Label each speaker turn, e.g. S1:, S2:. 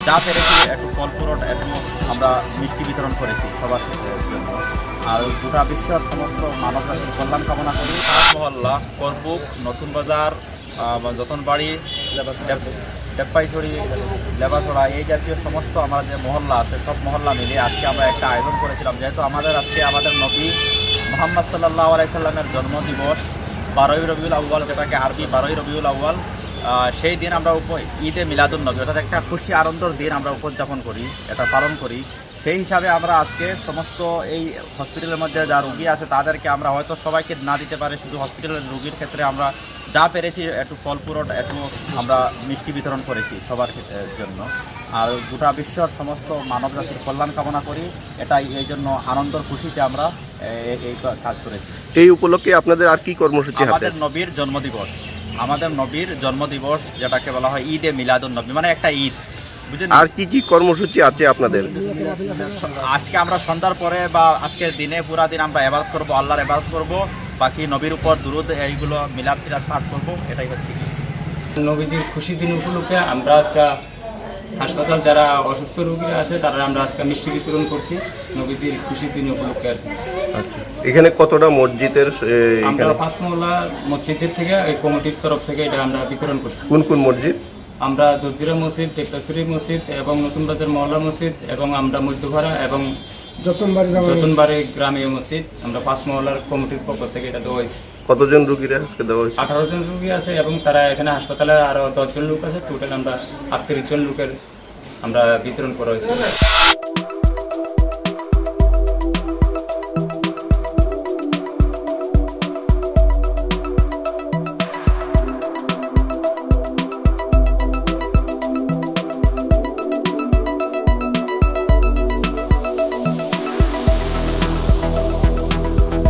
S1: যা পেরেছি একটু ফল ফ্রুট একটু আমরা মিষ্টি বিতরণ করেছি সবার জন্য। আর গোটা বিশ্বের সমস্ত মানব জাতির কল্যাণ কামনা করি। মহল্লা, করপুক, নতুন বাজার, যতনবাড়ি, টেপ্পাইছড়ি, লেবাছড়া, এই জাতীয় সমস্ত আমার যে মহল্লা আছে সব মহল্লা মিলিয়ে আজকে আমরা একটা আয়োজন করেছিলাম। যেহেতু আজকে আমাদের নবী মুহাম্মদ সাল্লাল্লাহু আলাইহি সাল্লামের জন্মদিবস 12ই রবিউল আউয়াল, যেটাকে আরবি 12ই রবিউল আউয়াল, সেই দিন আমরা ঈদে মিলাদুন নবী, অর্থাৎ একটা খুশি আনন্দের দিন আমরা উদযাপন করি, এটা পালন করি। সেই হিসাবে আমরা আজকে সমস্ত এই হসপিটালের মধ্যে যা রুগী আছে তাদেরকে আমরা হয়তো সবাইকে না দিতে পারি, শুধু হসপিটালের রুগীর ক্ষেত্রে আমরা যা পেরেছি একটু ফল ফ্রুট একটু আমরা মিষ্টি বিতরণ করেছি সবার জন্য। আর গোটা বিশ্বের সমস্ত মানব জাতির কল্যাণ কামনা করি। এটাই এই জন্য আনন্দর খুশিতে আমরা এই কাজ করেছি।
S2: এই উপলক্ষে আপনাদের আর কি কর্মসূচি?
S1: আমাদের নবীর জন্মদিবস, যেটাকে বলা হয় ঈদে মিলাদুন নবী, মানে একটা ঈদ, বুঝলেন।
S2: আর কি কি কর্মসূচি আছে আপনাদের?
S1: আজকে আমরা সন্ধ্যার পরে বা আজকের দিনে পুরা দিন আমরা ইবাদত করব, আল্লাহর ইবাদত করব, বাকি নবীর উপর দুরূদ এইগুলো মিলাদ টিলাদ পাঠ করবো, এটাই হচ্ছে
S3: নবীজির খুশি দিন উপলক্ষে আমরা আজকে হাসপাতাল যারা অসুস্থ রোগীরা আছে তারা আমরা আজকে মিষ্টি বিতরণ করছি নবীজির খুশি দিন উপলক্ষে আর কি।
S2: আচ্ছা, এখানে কতটা মসজিদের?
S3: আমরা 5 মহল্লা মসজিদের থেকে এই কমিটির তরফ থেকে এটা আমরা বিতরণ করছি।
S2: কোন কোন মসজিদ?
S3: আমরা জজিরা মসজিদ, টেকটাছড়ি মসজিদ এবং নতুন বাজার মহল্লা মসজিদ এবং আমরা মধ্যপাড়া এবং যতনবাড়ি গ্রামীণ মসজিদ, আমরা 5 মহল্লার কমিটির পক্ষ থেকে এটা দেওয়া হয়েছে।
S2: কতজন রোগীরা আজকে দেওয়া হয়েছে?
S3: 18 জন রোগী আছে এবং তারা এখানে হাসপাতালে আরও 10 জন লোক আছে, টোটাল আমরা 38 জন লোকের আমরা বিতরণ করা হয়েছে।